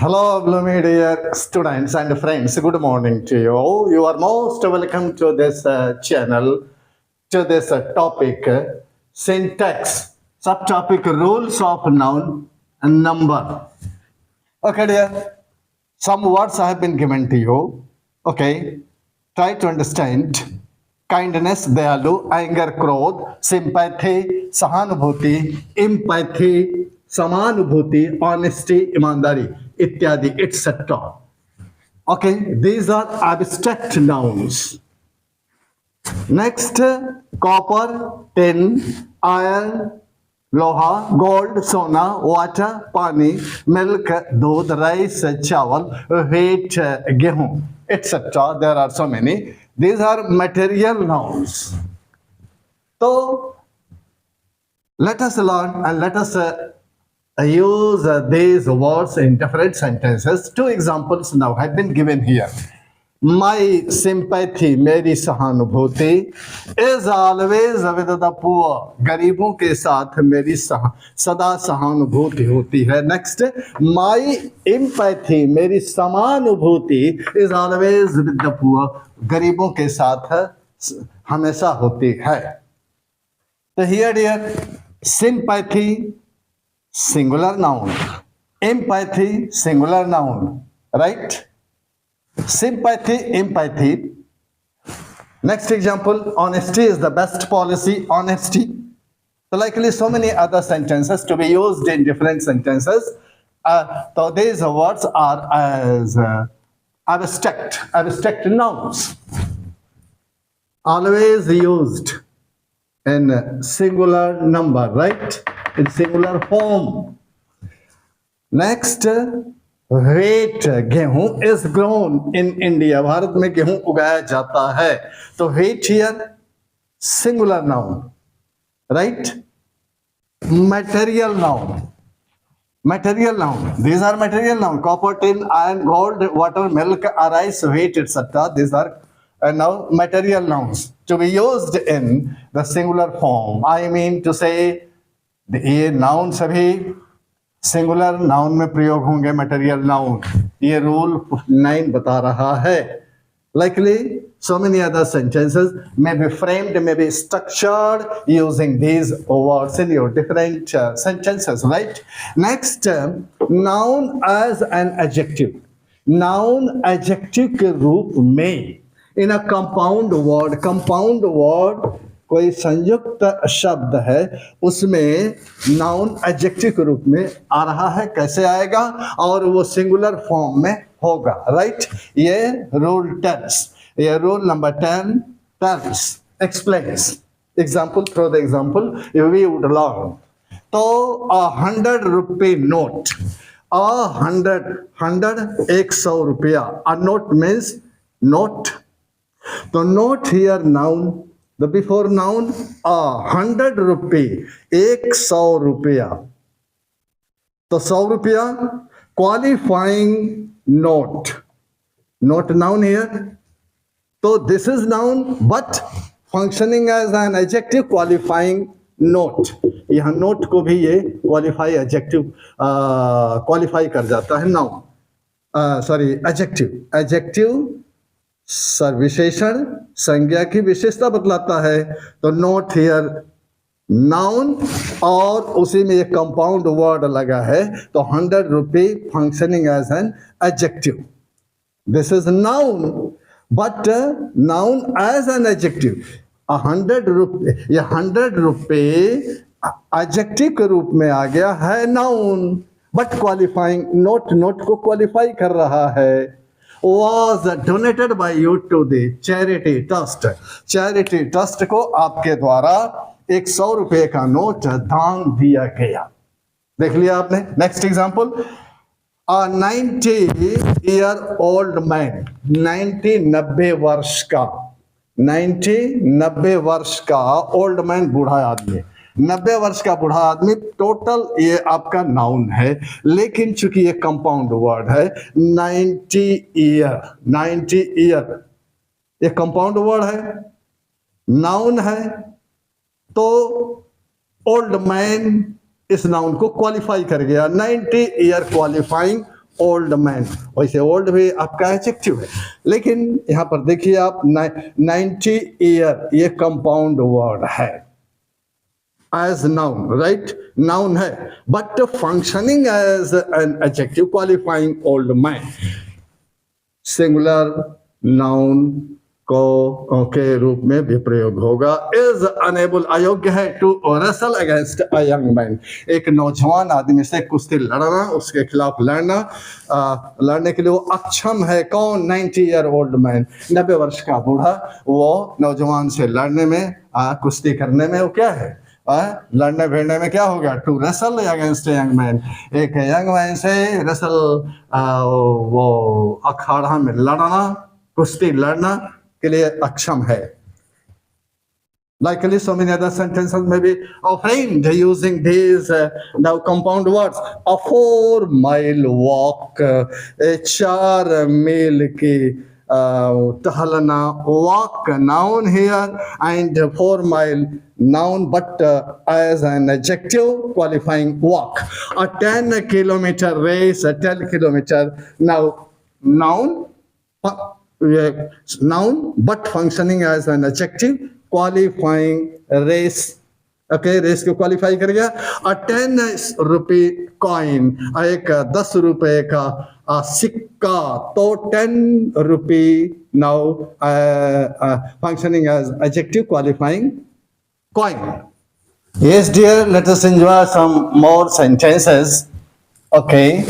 Hello, blooming dear students and friends. Good morning to you. You are most welcome to this channel, to this topic, syntax, subtopic rules of noun and number. Okay, dear. Some words have been given to you. Okay, try to understand. Kindness, dayalu, anger, क्रोध, sympathy, सहानुभूति, empathy, समानुभूति, honesty, ईमानदारी, इत्यादि, etc. Okay, these are abstract nouns. Next, copper, tin, iron, लोहा, gold, सोना, water, पानी, milk, दूध, rice, चावल, wheat, गेहूं, etc. There are so many. These are material nouns. So let us learn and let us use these words in different sentences. Two examples now have been given here. My sympathy, मेरी सहानुभूति, is always with the poor. गरीबों के साथ मेरी सदा सहानुभूति होती है. Next, my empathy, मेरी समानुभूति, is always with the poor. गरीबों के साथ हमेशा होती है. So here, dear, sympathy, singular noun. Empathy, singular noun. Right? Sympathy, empathy. Next example, honesty is the best policy. Honesty. So likely so many other sentences to be used in different sentences. So these words are as abstract nouns. Always used in singular number, right? In singular form. Next, wheat, गेहूं is grown in India. Bharat में गेहूं उगाया जाता है. तो wheat here, singular noun, right? Material noun. Material noun. These are material noun. Copper, tin, iron, gold, water, milk, rice, wheat, etc. These are now material nouns to be used in the singular form. I mean to say, ये noun सभी singular noun में प्रयोग होंगे. Material noun, ये rule 9 बता रहा है. Likely so many other sentences may be framed, may be structured using these words in your different sentences, right? Next, noun as an adjective. Noun adjective के रूप में in a compound word कोई संयुक्त शब्द है, उसमें नाउन एडजेक्टिव के रूप में आ रहा है. कैसे आएगा? और वो सिंगुलर फॉर्म में होगा, राइट? ये रूल 10, ये rule number 10 tells, explains. Example, through the example we would learn. तो 100 रुपये नोट, 100 रुपया. A note means note. तो note here noun. The before noun 100 रुपये, 100 रुपया. तो 100 रुपया qualifying note. Not noun here. So this is noun but functioning as an adjective qualifying note. यहाँ note को भी ये qualify adjective qualify कर जाता है. noun adjective विशेषण संज्ञा की विशेषता बतलाता है. तो नोट हियर नाउन और उसी में एक कंपाउंड वर्ड लगा है. तो 100 रुपये functioning as an adjective. This is noun but noun as an adjective. 100 रुपये, ये 100 रुपये एडजेक्टिव के रूप में आ गया है noun, but qualifying note, note को क्वालिफाई कर रहा है. Was donated by you to the charity trust. Charity trust को आपके द्वारा 100 रुपये का नोट दान दिया गया. देख लिया आपने. Next example, 90-year-old man. 90 वर्ष का, 90 वर्ष का ओल्ड मैन, बूढ़ा आदमी. 90 वर्ष का बूढ़ा आदमी टोटल ये आपका नाउन है, लेकिन चूंकि ये कंपाउंड वर्ड है 90 ईयर, ये कंपाउंड वर्ड है, नाउन है. तो ओल्ड मैन इस नाउन को क्वालिफाई कर गया. 90 ईयर क्वालिफाइंग ओल्ड मैन, वैसे ओल्ड भी आपका एडजेक्टिव है, लेकिन यहाँ पर देखिए आप 90 ईयर ये कंपाउंड वर्ड है एज नाउन, राइट, नाउन है, but functioning as an adjective qualifying old man, singular noun को के रूप में भी प्रयोग होगा। इज अनेबल, अयोग्य है, to wrestle against a young man, एक नौजवान आदमी से कुश्ती लड़ना, उसके खिलाफ लड़ना, लड़ने के लिए वो अक्षम है। कौन? 90 ईयर ओल्ड मैन, 90 वर्ष का बूढ़ा, वो नौजवान से लड़ने में, कुश्ती करने में वो क्या है, लड़ने भिड़ने में क्या होगा? To wrestle against young man, एक यंग मैन से रेसल, वो अखाड़ा में लड़ना, कुश्ती लड़ना के लिए अक्षम है। Likely, so many other sentences may be framed using these now compound words. A 4-mile walk, 4 मील की टहलना, walk noun here and 4 mile noun, but as an adjective qualifying walk. A 10 kilometer race, a 10 kilometer, now noun, noun but functioning as an adjective qualifying race, okay, race को qualify करेगा। A 10 रुपये coin, एक 10 रुपए का सिक्का, तो 10 रुपये now functioning as adjective qualifying coin. Yes dear, let us enjoy some more sentences. Okay,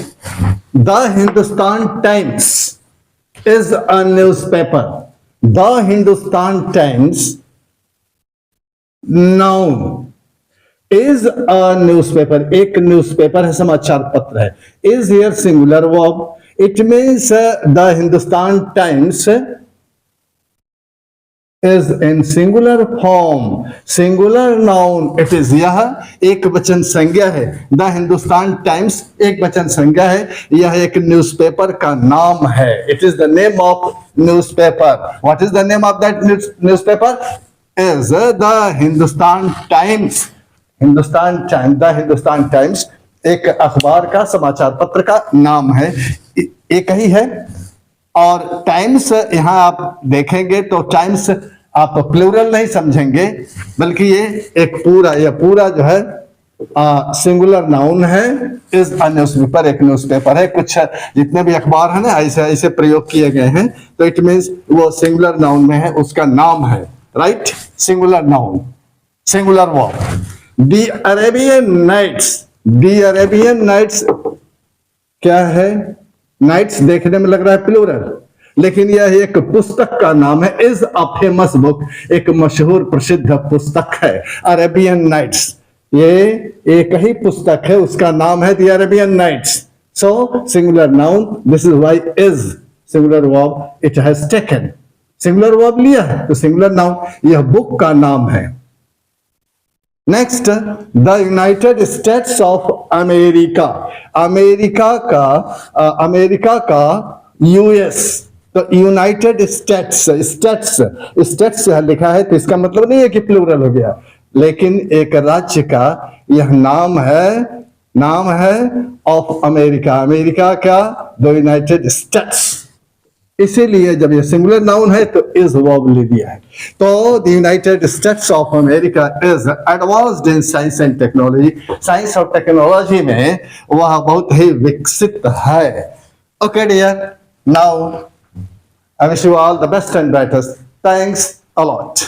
the Hindustan Times is a newspaper. The Hindustan Times, noun, is a newspaper, एक newspaper है, समाचार पत्र है। Is here singular verb. It means the Hindustan Times is in singular form. Singular noun it is, यह एक वचन संज्ञा है। The Hindustan Times एक वचन संज्ञा है, यह एक न्यूज़पेपर का नाम है। It is the name of newspaper. What is the name of that newspaper? Is the Hindustan Times. Hindustan times, the Hindustan times एक अखबार का, समाचार पत्र का नाम है, एक ही है। और टाइम्स यहां आप देखेंगे तो टाइम्स आप प्लूरल नहीं समझेंगे, बल्कि ये एक पूरा, यह पूरा जो है सिंगुलर नाउन है। इज अ न्यूज़पेपर, एक न्यूज़पेपर है। कुछ जितने भी अखबार है ना, ऐसे ऐसे प्रयोग किए गए हैं, तो इट मीन्स वो सिंगुलर नाउन में है, उसका नाम है, right, singular noun, singular verb. The Arabian Nights, the Arabian Nights क्या है? नाइट्स देखने में लग रहा है प्लूरल, लेकिन यह एक पुस्तक का नाम है। इज अ फेमस बुक, एक मशहूर प्रसिद्ध पुस्तक है। अरेबियन नाइट्स, ये एक ही पुस्तक है, उसका नाम है the Arabian Nights. So singular noun, this is why is singular verb it has taken, singular verb लिया है तो सिंगुलर नाउन, यह बुक का नाम है। Next, the United States of America, America का यूएस, तो यूनाइटेड स्टेट्स, स्टेट्स लिखा है तो इसका मतलब नहीं है कि प्लूरल हो गया, लेकिन एक राज्य का यह नाम है ऑफ अमेरिका, अमेरिका का द यूनाइटेड स्टेट्स। इसीलिए जब ये सिंगुलर नाउन है तो इज वर्ब ले दिया है। तो the United States of America is advanced in science and technology, science और टेक्नोलॉजी में वह बहुत ही विकसित है। Okay dear, now I wish you all the best and brightest. Thanks a lot.